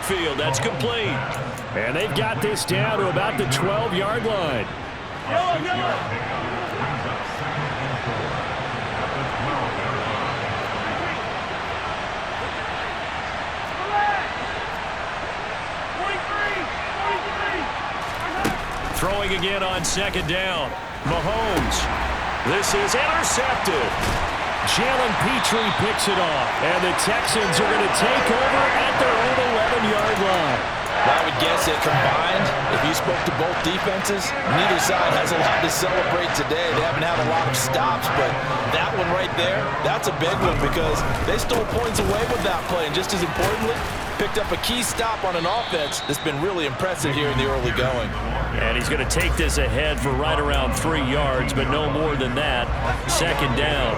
backfield. That's complete. And they've got this down to about the 12-yard line. Throwing again on second down. Mahomes. This is intercepted. Jalen Petrie picks it off. And the Texans are going to take over at their own 11-yard line. I would guess that combined, if you spoke to both defenses, neither side has a lot to celebrate today. They haven't had a lot of stops, but that one right there, that's a big one because they stole points away with that play. And just as importantly, picked up a key stop on an offense that's been really impressive here in the early going. And he's going to take this ahead for right around 3 yards, but no more than that. Second down.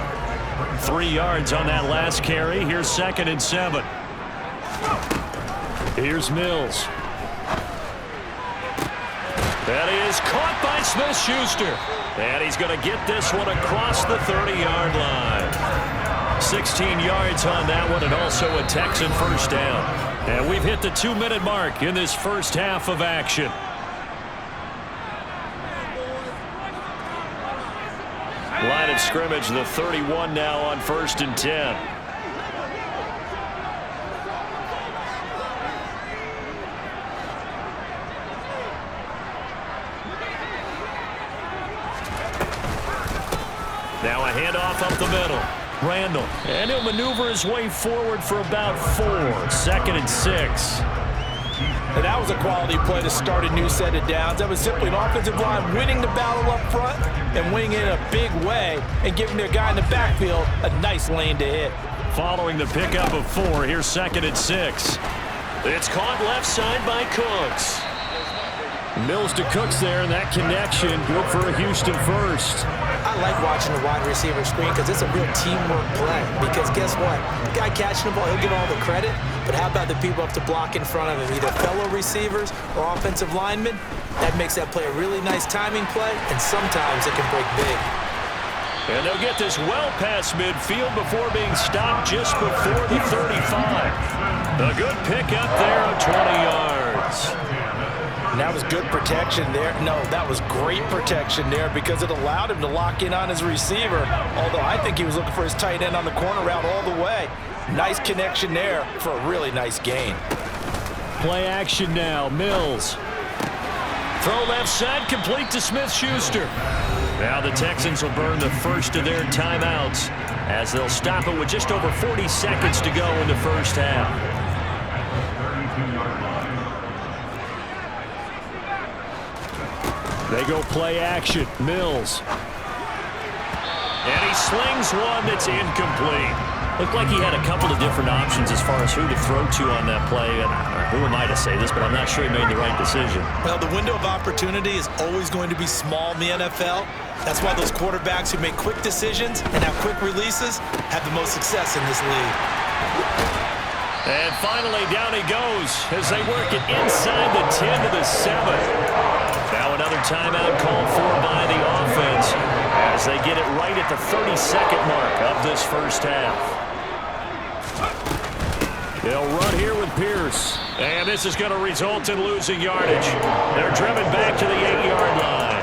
3 yards on that last carry. Here's 2nd and 7. Here's Mills. That is caught by Smith-Schuster. And he's going to get this one across the 30-yard line. 16 yards on that one, and also a Texan first down. And we've hit the 2-minute mark in this first half of action. Line of scrimmage, the 31 now on 1st and 10. Now a handoff up the middle. Randall. And he'll maneuver his way forward for about 4. 2nd and 6. And that was a quality play to start a new set of downs. That was simply an offensive line winning the battle up front and winning it in a big way and giving their guy in the backfield a nice lane to hit. Following the pickup of 4, here's 2nd and 6. It's caught left side by Cooks. Mills to Cooks there, and that connection good for a Houston first. I like watching the wide receiver screen because it's a real teamwork play. Because guess what? The guy catching the ball, he'll get all the credit. But how about the people up to block in front of him, either fellow receivers or offensive linemen? That makes that play a really nice timing play, and sometimes it can break big. And they'll get this well past midfield before being stopped just before the 35. A good pickup there of 20 yards. And that was good protection there. No, that was great protection there because it allowed him to lock in on his receiver. Although I think he was looking for his tight end on the corner route all the way. Nice connection there for a really nice gain. Play action now. Mills. Throw left side, complete to Smith-Schuster. Now the Texans will burn the first of their timeouts as they'll stop it with just over 40 seconds to go in the first half. They go play action. Mills. And he slings one that's incomplete. Looked like he had a couple of different options as far as who to throw to on that play. And who am I to say this, but I'm not sure he made the right decision. Well, the window of opportunity is always going to be small in the NFL. That's why those quarterbacks who make quick decisions and have quick releases have the most success in this league. And finally, down he goes as they work it inside the 10 to the 7. Now another timeout called for by the offense as they get it right at the 32nd mark of this first half. They'll run here with Pierce. And this is going to result in losing yardage. They're driven back to the 8-yard line.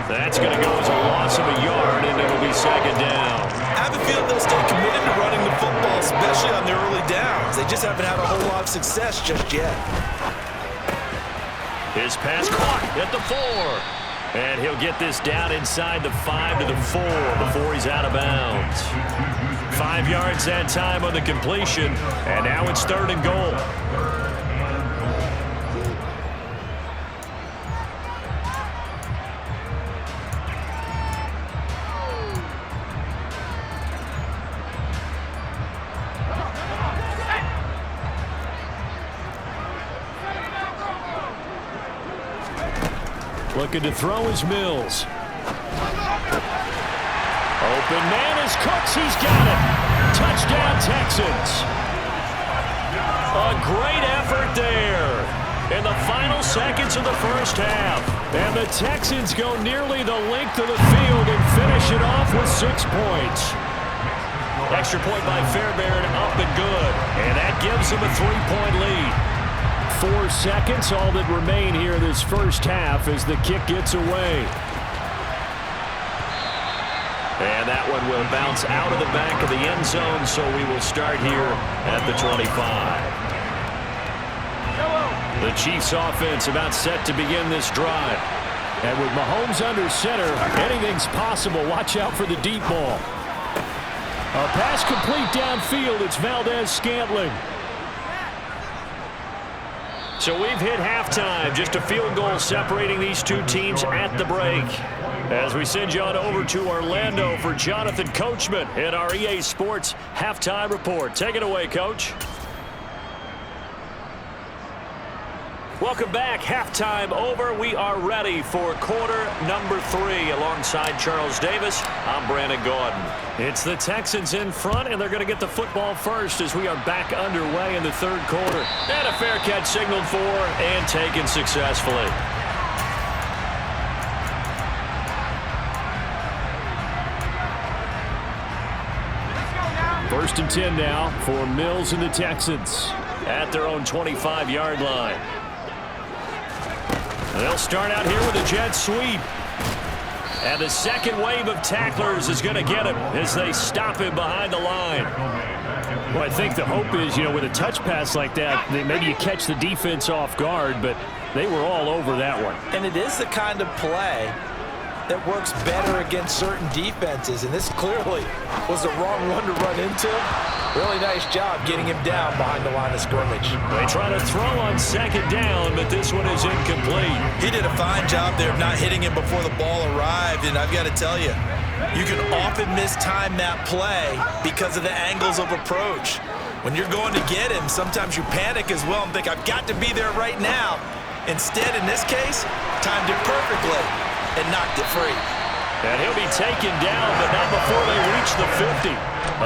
That's going to go as a loss of a yard, and it'll be second down. I have a feeling they'll stay committed to running the football, especially on their early downs. They just haven't had a whole lot of success just yet. His pass caught at the 4. And he'll get this down inside the 5 to the 4 before he's out of bounds. 5 yards that time on the completion. And now it's 3rd and goal. Looking to throw is Mills. Open man is Cooks. He's got it. Touchdown, Texans. A great effort there in the final seconds of the first half. And the Texans go nearly the length of the field and finish it off with 6 points. Extra point by Fairbairn, up and good. And that gives them a 3-point lead. 4 seconds, all that remain here this first half as the kick gets away. And that one will bounce out of the back of the end zone, so we will start here at the 25. The Chiefs offense about set to begin this drive. And with Mahomes under center, anything's possible. Watch out for the deep ball. A pass complete downfield. It's Valdez-Scantling. So we've hit halftime. Just a field goal separating these two teams at the break. As we send you on over to Orlando for Jonathan Coachman in our EA Sports Halftime Report. Take it away, Coach. Welcome back. Halftime over. We are ready for quarter number 3. Alongside Charles Davis, I'm Brandon Gordon. It's the Texans in front, and they're going to get the football first as we are back underway in the third quarter. And a fair catch signaled for and taken successfully. First and 10 now for Mills and the Texans. At their own 25-yard line. They'll start out here with a jet sweep. And the second wave of tacklers is going to get him as they stop him behind the line. Well, I think the hope is, with a touch pass like that, maybe you catch the defense off guard, but they were all over that one. And it is the kind of play that works better against certain defenses, and this clearly was the wrong one to run into. Really nice job getting him down behind the line of scrimmage. They try to throw on second down, but this one is incomplete. He did a fine job there of not hitting him before the ball arrived, and I've got to tell you, you can often mistime that play because of the angles of approach. When you're going to get him, sometimes you panic as well and think, I've got to be there right now. Instead, in this case, timed it perfectly and knocked it free. And he'll be taken down, but not before they reach the 50.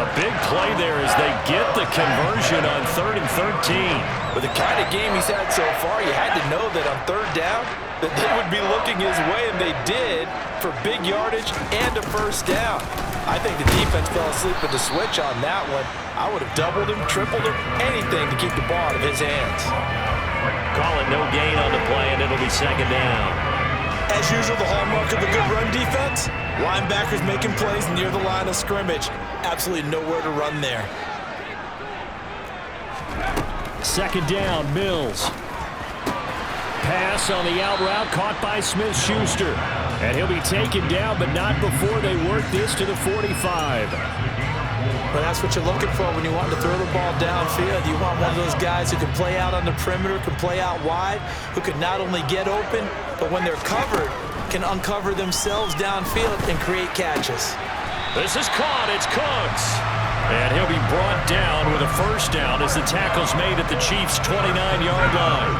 A big play there as they get the conversion on 3rd and 13. With the kind of game he's had so far, you had to know that on 3rd down, that they would be looking his way, and they did, for big yardage and a first down. I think the defense fell asleep at the switch on that one. I would have doubled him, tripled him, anything to keep the ball out of his hands. Call it no gain on the play, and it'll be second down. As usual, the hallmark of a good run defense, linebackers making plays near the line of scrimmage. Absolutely nowhere to run there. Second down, Mills. Pass on the out route caught by Smith-Schuster. And he'll be taken down, but not before they work this to the 45. Well, that's what you're looking for when you want to throw the ball downfield. You want one of those guys who can play out on the perimeter, can play out wide, who can not only get open, but when they're covered, can uncover themselves downfield and create catches. This is caught. It's Cooks. And he'll be brought down with a first down as the tackle's made at the Chiefs' 29-yard line.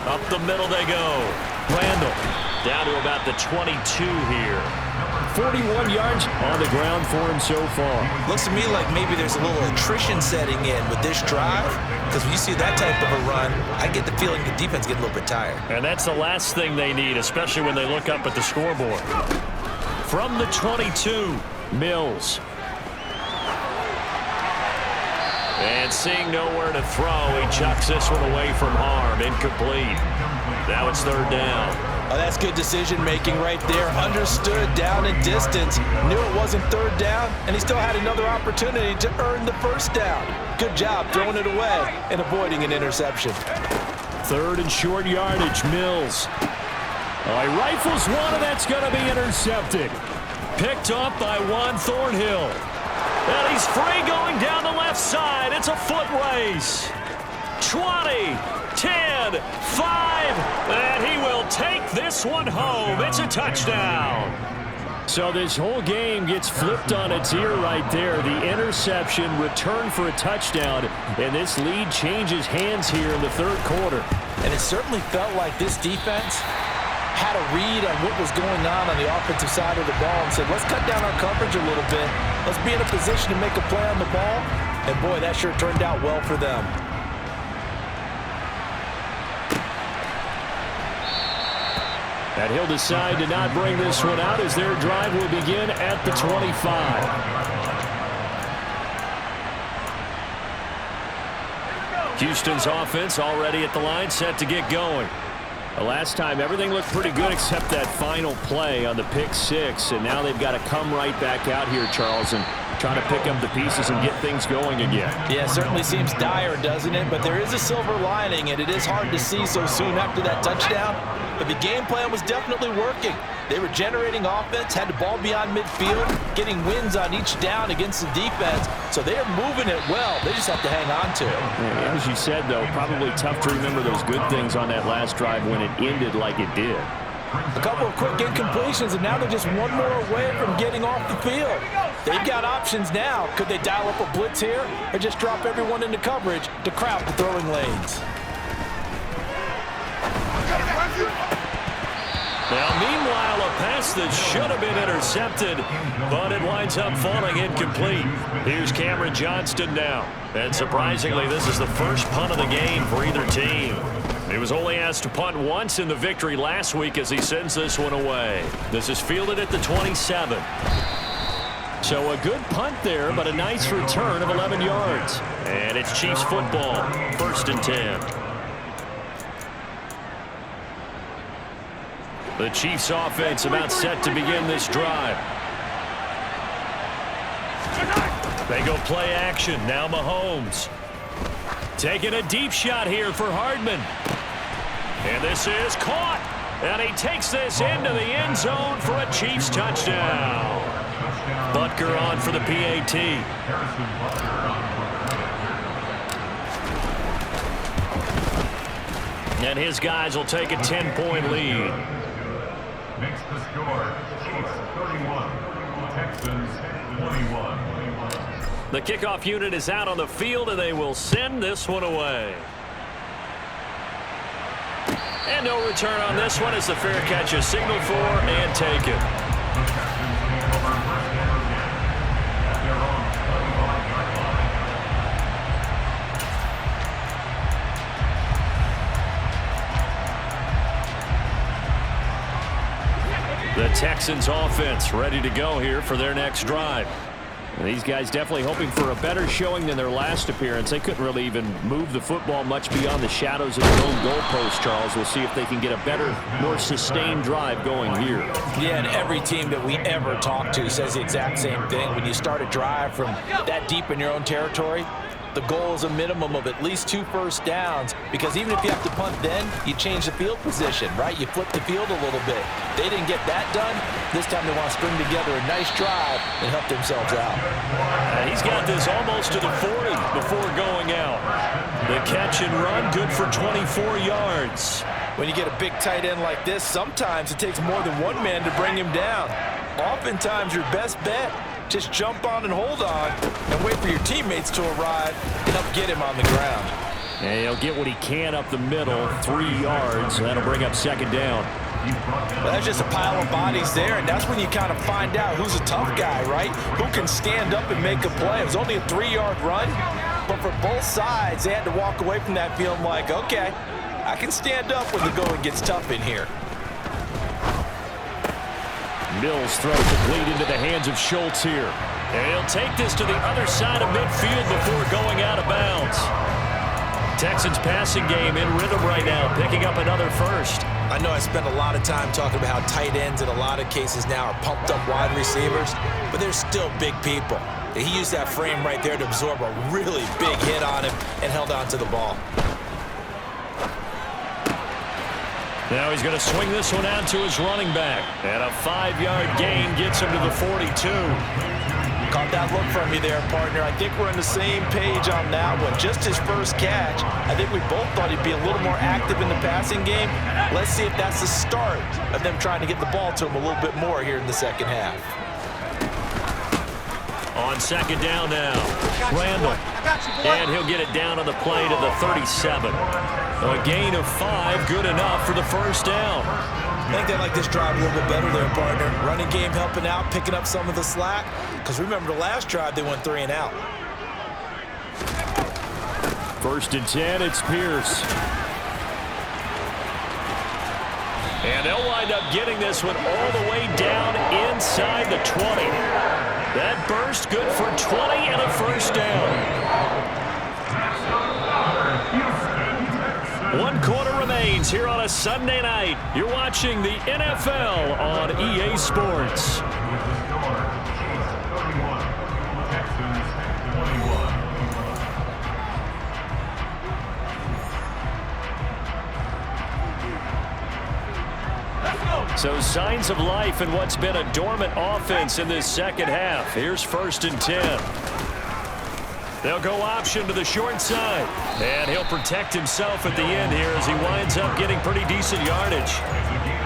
Up the middle they go. Randall down to about the 22 here. 41 yards on the ground for him so far. Looks to me like maybe there's a little attrition setting in with this drive, because when you see that type of a run, I get the feeling the defense gets a little bit tired. And that's the last thing they need, especially when they look up at the scoreboard. From the 22, Mills. And seeing nowhere to throw, he chucks this one away from harm. Incomplete. Now it's 3rd down. Oh, that's good decision-making right there. Understood down and distance. Knew it wasn't 3rd down, and he still had another opportunity to earn the first down. Good job throwing it away and avoiding an interception. 3rd and short yardage, Mills. He rifles one, and that's going to be intercepted. Picked up by Juan Thornhill. And he's free going down the left side. It's a foot race. 20, 10, 5, and he will take this one home. It's a touchdown. So this whole game gets flipped on its ear right there. The interception, return for a touchdown, and this lead changes hands here in the 3rd quarter. And it certainly felt like this defense had a read on what was going on the offensive side of the ball and said, let's cut down our coverage a little bit. Let's be in a position to make a play on the ball. And, boy, that sure turned out well for them. And he'll decide to not bring this one out as their drive will begin at the 25. Houston's offense already at the line, set to get going. The last time, everything looked pretty good except that final play on the pick six, and now they've got to come right back out here, Charles, and try to pick up the pieces and get things going again. Yeah, it certainly seems dire, doesn't it? But there is a silver lining, and it is hard to see so soon after that touchdown. But the game plan was definitely working. They were generating offense, had the ball beyond midfield, getting wins on each down against the defense. So they are moving it well. They just have to hang on to it. Yeah, as you said, though, probably tough to remember those good things on that last drive when it ended like it did. A couple of quick incompletions, and now they're just one more away from getting off the field. They've got options now. Could they dial up a blitz here or just drop everyone into coverage to crowd the throwing lanes? Now, meanwhile, a pass that should have been intercepted, but it winds up falling incomplete. Here's Cameron Johnston now. And surprisingly, this is the first punt of the game for either team. He was only asked to punt once in the victory last week as he sends this one away. This is fielded at the 27. So a good punt there, but a nice return of 11 yards. And it's Chiefs football, 1st and 10. The Chiefs offense about set to begin this drive. They go play action. Now Mahomes. Taking a deep shot here for Hardman. And this is caught. And he takes this into the end zone for a Chiefs touchdown. Butker on for the PAT. And his guys will take a 10-point lead. Makes the score Chiefs 31, Texans 21. The kickoff unit is out on the field, and they will send this one away. And no return on this one as the fair catch is signaled for and taken. The Texans offense ready to go here for their next drive. And these guys definitely hoping for a better showing than their last appearance. They couldn't really even move the football much beyond the shadows of their own goalpost, Charles. We'll see if they can get a better, more sustained drive going here. Yeah, and every team that we ever talk to says the exact same thing. When you start a drive from that deep in your own territory, the goal is a minimum of at least 2 first downs, because even if you have to punt then, you change the field position, right? You flip the field a little bit. They didn't get that done. This time they want to string together a nice drive and help themselves out. He's got this almost to the 40 before going out. The catch and run, good for 24 yards. When you get a big tight end like this, sometimes it takes more than one man to bring him down. Oftentimes your best bet, just jump on and hold on and wait for your teammates to arrive and help get him on the ground. And he'll get what he can up the middle, 3 yards. That'll bring up 2nd down. Well, that's just a pile of bodies there, and that's when you kind of find out who's a tough guy, right? Who can stand up and make a play. It was only a 3-yard run, but for both sides, they had to walk away from that feeling like, okay, I can stand up when the going gets tough in here. Mills throws complete into the hands of Schultz here. And he'll take this to the other side of midfield before going out of bounds. Texans passing game in rhythm right now, picking up another first. I know I spent a lot of time talking about how tight ends in a lot of cases now are pumped up wide receivers, but they're still big people. He used that frame right there to absorb a really big hit on him and held on to the ball. Now he's going to swing this one out to his running back. And a 5-yard gain gets him to the 42. Caught that look from you there, partner. I think we're on the same page on that one. Just his first catch. I think we both thought he'd be a little more active in the passing game. Let's see if that's the start of them trying to get the ball to him a little bit more here in the second half. On 2nd down now, Randall. And he'll get it down on the play to the 37. A gain of 5, good enough for the first down. I think they like this drive a little bit better there, partner. Running game helping out, picking up some of the slack. Because remember the last drive, they went 3 and out. 1st and 10, it's Pierce. And they'll wind up getting this one all the way down inside the 20. That burst good for 20 and a first down. 1 quarter remains here on a Sunday night. You're watching the NFL on EA Sports. With the score, Chiefs 31, Texans 21. So signs of life in what's been a dormant offense in this second half. Here's 1st and 10. They'll go option to the short side. And he'll protect himself at the end here as he winds up getting pretty decent yardage.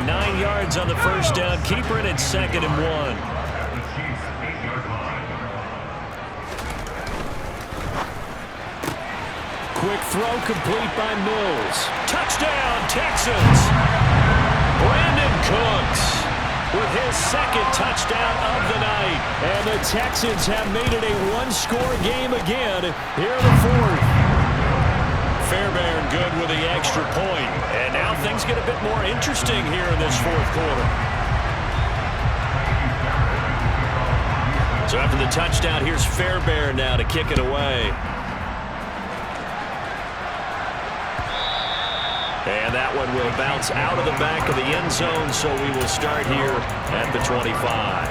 9 yards on the first down. Keeper in at 2nd and 1. At the Chiefs' 8-yard line. Quick throw complete by Mills. Touchdown, Texans! Brandon Cooks with his 2nd touchdown of the night. And the Texans have made it a one-score game again here in the 4th. Fairbairn good with the extra point. And now things get a bit more interesting here in this 4th quarter. So after the touchdown, here's Fairbairn now to kick it away. And that one will bounce out of the back of the end zone, so we will start here at the 25.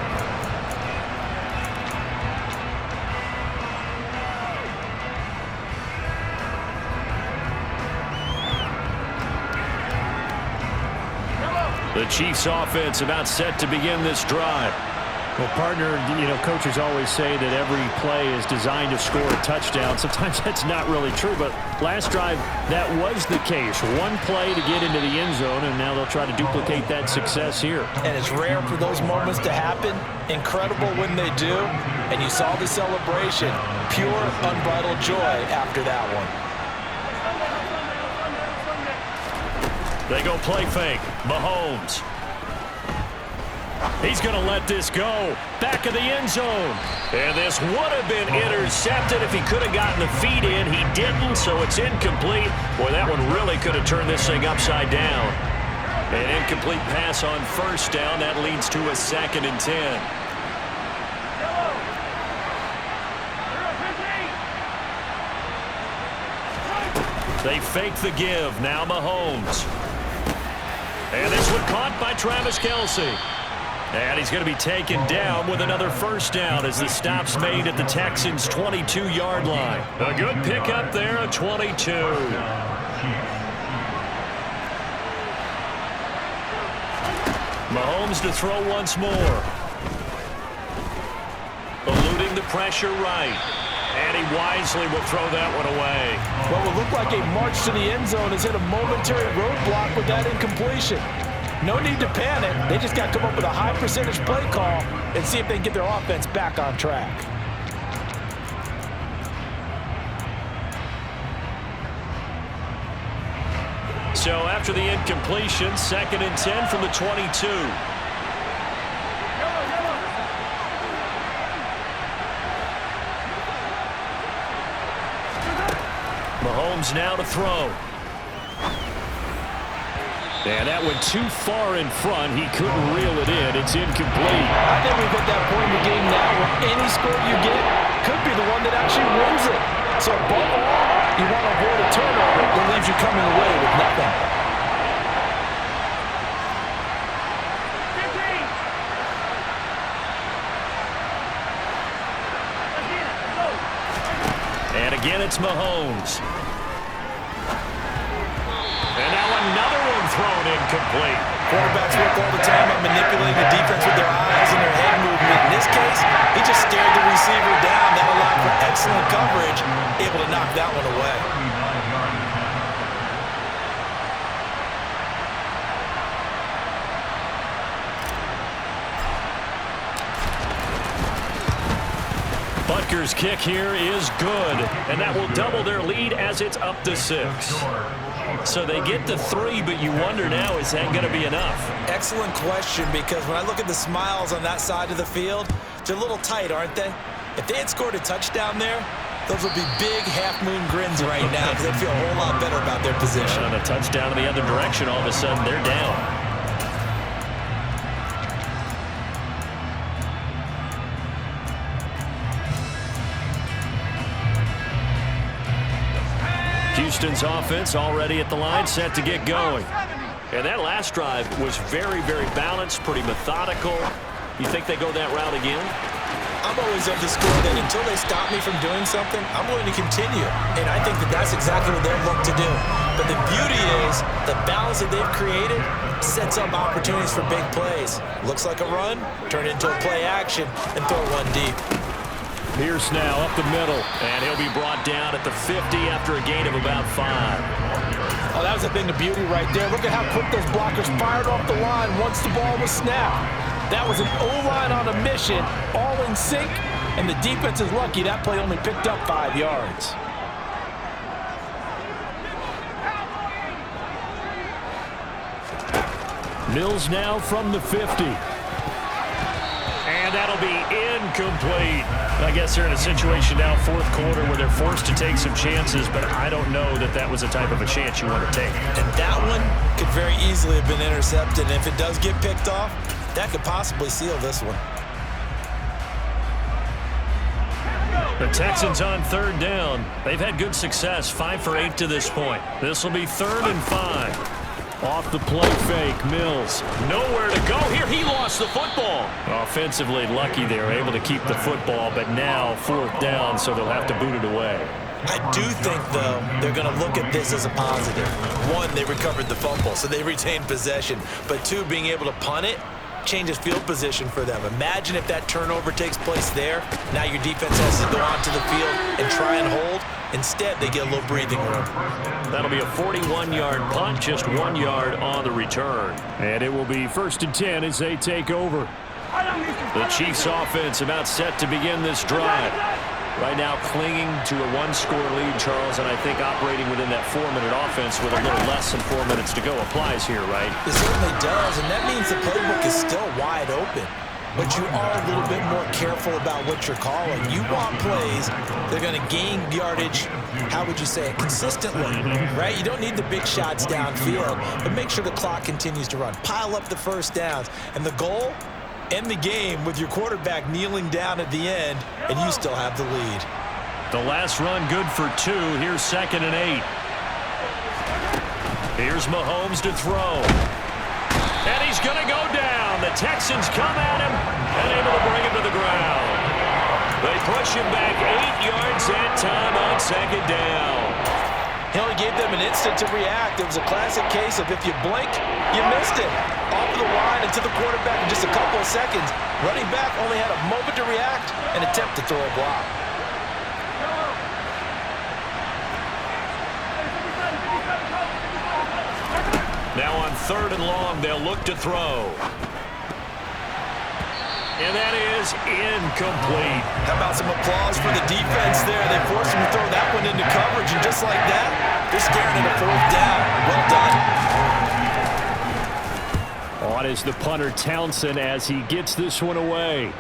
The Chiefs offense about set to begin this drive. Well, partner, coaches always say that every play is designed to score a touchdown. Sometimes that's not really true, but last drive, that was the case. One play to get into the end zone, and now they'll try to duplicate that success here. And it's rare for those moments to happen. Incredible when they do. And you saw the celebration. Pure, unbridled joy after that one. They go play fake. Mahomes. He's going to let this go. Back of the end zone. And this would have been intercepted if he could have gotten the feet in. He didn't, so it's incomplete. Boy, that one really could have turned this thing upside down. An incomplete pass on 1st down. That leads to a 2nd and 10. They fake the give. Now Mahomes. And this one caught by Travis Kelce. And he's going to be taken down with another 1st down as the stop's made at the Texans' 22-yard line. A good pickup there, a 22. Mahomes to throw once more. Eluding the pressure right. And he wisely will throw that one away. What will look like a march to the end zone has hit a momentary roadblock with that incompletion. No need to panic. They just got to come up with a high percentage play call and see if they can get their offense back on track. So after the incompletion, 2nd and 10 from the 22. Mahomes now to throw. And that went too far in front. He couldn't reel it in. It's incomplete. I think we've hit that point in the game now where any score you get could be the one that actually wins it. So above all, you want to avoid a turnover that leaves you coming away with nothing. And again, it's Mahomes. And now another one thrown incomplete. Quarterbacks work all the time on manipulating the defense with their eyes and their head movement. In this case, he just stared the receiver down. That allowed for excellent coverage, able to knock that one away. Butker's kick here is good, and that will double their lead as it's up to 6. So they get to 3, but you wonder now, is that going to be enough? Excellent question, because when I look at the smiles on that side of the field, they're a little tight, aren't they? If they had scored a touchdown there, those would be big half-moon grins right now because they'd feel a whole lot better about their position. And a touchdown in the other direction, all of a sudden they're down. Houston's offense already at the line, set to get going. And that last drive was very, very balanced, pretty methodical. You think they go that route again? I'm always of the school that until they stop me from doing something, I'm going to continue. And I think that that's exactly what they'll look to do. But the beauty is the balance that they've created sets up opportunities for big plays. Looks like a run, turn it into a play action, and throw one deep. Pierce now up the middle. And he'll be brought down at the 50 after a gain of about 5. Oh, that was a thing of beauty right there. Look at how quick those blockers fired off the line once the ball was snapped. That was an O-line on a mission, all in sync, and the defense is lucky that play only picked up 5 yards. Mills now from the 50. And that'll be incomplete. I guess they're in a situation now, fourth quarter, where they're forced to take some chances, but I don't know that that was the type of a chance you want to take. And that one could very easily have been intercepted. And if it does get picked off, that could possibly seal this one. The Texans on third down. They've had good success, 5 for 8 to this point. This will be 3rd and 5. Off the play fake, Mills. Nowhere to go here. He lost the football. Offensively lucky they were able to keep the football, but now 4th down, so they'll have to boot it away. I do think, though, they're going to look at this as a positive. 1, they recovered the fumble, so they retained possession. But 2, being able to punt it changes field position for them. Imagine if that turnover takes place there. Now your defense has to go onto the field and try and hold. Instead, they get a little breathing room. That'll be a 41-yard punt, just 1 yard on the return. And it will be 1st and 10 as they take over. The Chiefs offense about set to begin this drive. Right now clinging to a 1-score lead, Charles, and I think operating within that 4-minute offense with a little less than 4 minutes to go applies here, right? It certainly does, and that means the playbook is still wide open. But you are a little bit more careful about what you're calling. You want plays that are going to gain yardage, how would you say it, consistently, right? You don't need the big shots downfield, but make sure the clock continues to run. Pile up the first downs, and the goal, end the game with your quarterback kneeling down at the end, and you still have the lead. The last run good for 2. Here's 2nd and 8. Here's Mahomes to throw. And he's going to go down. The Texans come at him and able to bring him to the ground. They push him back 8 yards that time on 2nd down. He only gave them an instant to react. It was a classic case of if you blink, you missed it. Off the line and to the quarterback in just a couple of seconds. Running back only had a moment to react and attempt to throw a block. Now on 3rd and long, they'll look to throw. And that is incomplete. How about some applause for the defense there? They forced him to throw that one into coverage, and just like that, they're staring at a 4th down. Well done. On is the punter Townsend as he gets this one away.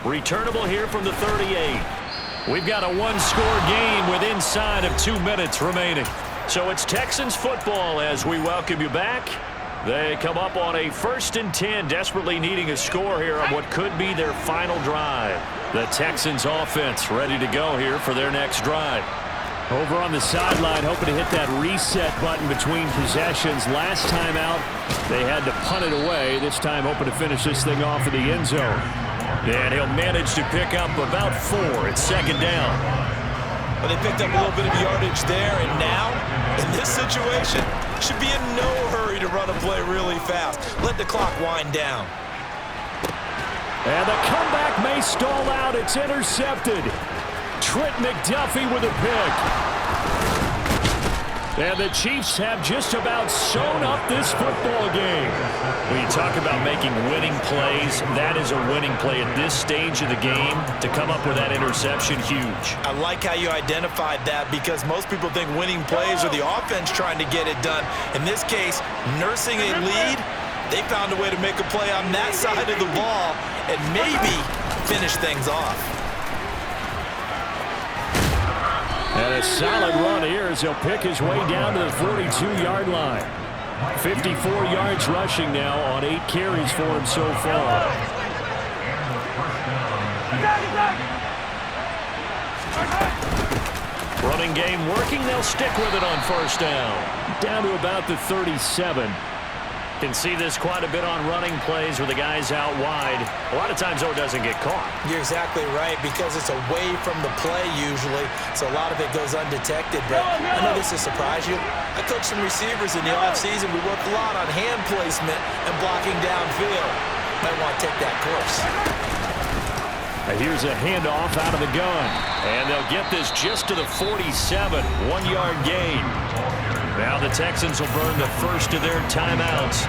Returnable here from the 38. We've got a 1-score game with inside of 2 minutes remaining. So it's Texans football as we welcome you back. They come up on a 1st and 10, desperately needing a score here on what could be their final drive. The Texans offense ready to go here for their next drive. Over on the sideline, hoping to hit that reset button between possessions. Last time out, they had to punt it away. This time hoping to finish this thing off in the end zone. And he'll manage to pick up about 4. It's 2nd down. Well, they picked up a little bit of yardage there, and now, in this situation, should be in no hurry to run a play really fast. Let the clock wind down. And the comeback may stall out. It's intercepted. Trent McDuffie with a pick. And the Chiefs have just about sewn up this football game. When you talk about making winning plays, that is a winning play at this stage of the game. To come up with that interception, huge. I like how you identified that because most people think winning plays are the offense trying to get it done. In this case, nursing a lead, they found a way to make a play on that side of the ball and maybe finish things off. And a solid run here as he'll pick his way down to the 42-yard line. 54 yards rushing now on 8 carries for him so far. Running game working. They'll stick with it on first down. Down to about the 37. Can see this quite a bit on running plays where the guy's out wide. A lot of times, though, it doesn't get caught. You're exactly right, because it's away from the play usually, so a lot of it goes undetected. But I know this will surprise you. I coach some receivers in the offseason. We work a lot on hand placement and blocking downfield. Might want to take that course. Here's a handoff out of the gun. And they'll get this just to the 47. 1-yard gain. Now the Texans will burn the first of their timeouts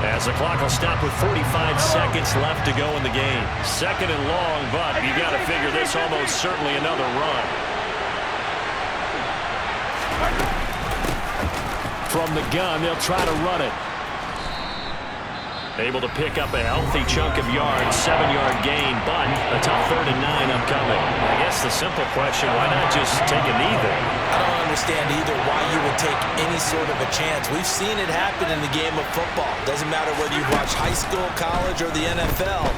as the clock will stop with 45 seconds left to go in the game. Second and long, but you got to figure this almost certainly another run. From the gun, they'll try to run it. Able to pick up a healthy chunk of yards, 7-yard gain, but a tough 3rd and 9 upcoming. I guess the simple question, why not just take a knee there? I don't understand either why you would take any sort of a chance. We've seen it happen in the game of football. Doesn't matter whether you watch high school, college, or the NFL.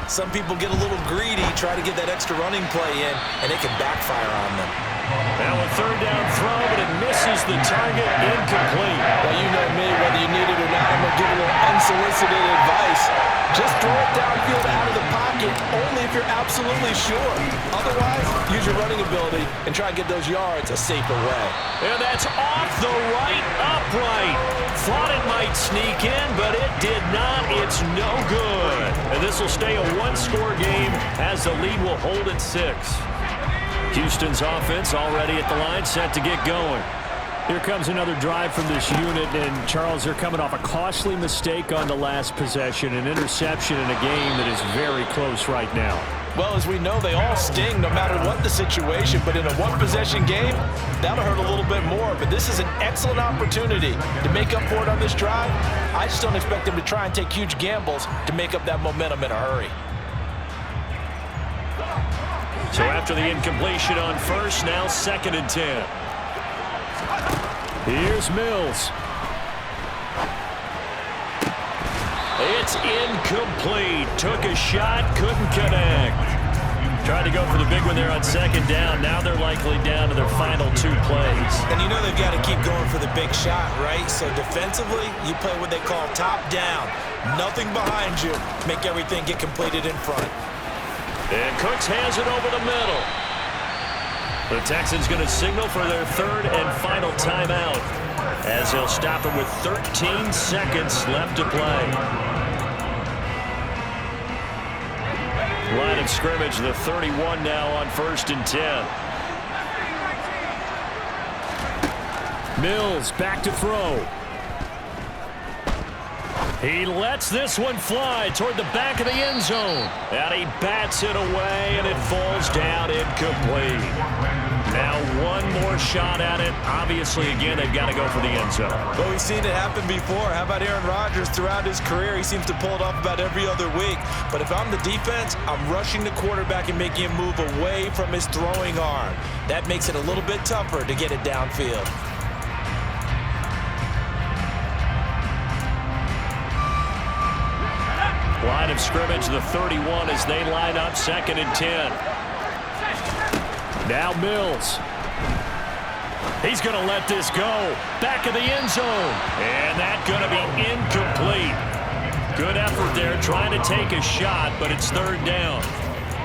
Some people get a little greedy, try to get that extra running play in, and it can backfire on them. Now a 3rd down throw, but it misses the target, incomplete. Well, you know me, whether you need it or not, I'm going to give a little unsolicited advice. Just throw it downfield out of the pocket, only if you're absolutely sure. Otherwise, use your running ability and try and get those yards a safer way. And that's off the right upright. Thought it might sneak in, but it did not. It's no good. And this will stay a 1-score game as the lead will hold at 6. Houston's offense already at the line, set to get going. Here comes another drive from this unit, and Charles, they're coming off a costly mistake on the last possession, an interception in a game that is very close right now. Well, as we know, they all sting no matter what the situation, but in a one-possession game, that'll hurt a little bit more. But this is an excellent opportunity to make up for it on this drive. I just don't expect them to try and take huge gambles to make up that momentum in a hurry. So after the incompletion on first, now 2nd and 10. Here's Mills. It's incomplete. Took a shot, couldn't connect. Tried to go for the big one there on 2nd down. Now they're likely down to their final 2 plays. And you know they've got to keep going for the big shot, right? So defensively, you play what they call top down. Nothing behind you. Make everything get completed in front. And Cooks has it over the middle. The Texans going to signal for their 3rd and final timeout as they'll stop it with 13 seconds left to play. Line of scrimmage, the 31 now on 1st and 10. Mills back to throw. He lets this one fly toward the back of the end zone. And he bats it away, and it falls down incomplete. Now one more shot at it. Obviously, again, they've got to go for the end zone. Well, we've seen it happen before. How about Aaron Rodgers throughout his career? He seems to pull it off about every other week. But if I'm the defense, I'm rushing the quarterback and making him move away from his throwing arm. That makes it a little bit tougher to get it downfield. Line of scrimmage, the 31 as they line up 2nd and 10. Now Mills. He's going to let this go. Back of the end zone. And that's going to be incomplete. Good effort there trying to take a shot, but it's 3rd down.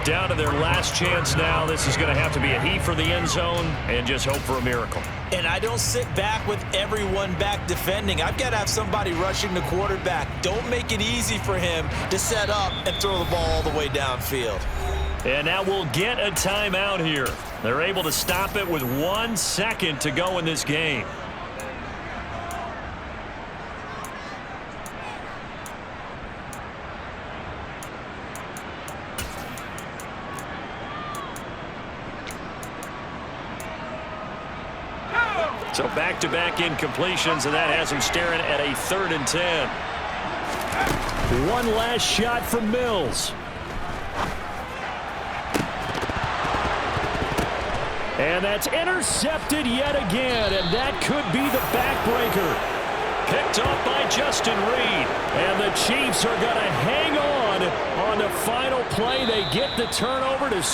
Down to their last chance now. This is going to have to be a heave for the end zone and just hope for a miracle. And I don't sit back with everyone back defending. I've got to have somebody rushing the quarterback. Don't make it easy for him to set up and throw the ball all the way downfield. And now we'll get a timeout here. They're able to stop it with 1 second to go in this game. So back-to-back incompletions, and that has him staring at a 3rd and 10. One last shot from Mills. And that's intercepted yet again, and that could be the backbreaker. Picked up by Justin Reed. And the Chiefs are going to hang on the final play. They get the turnover to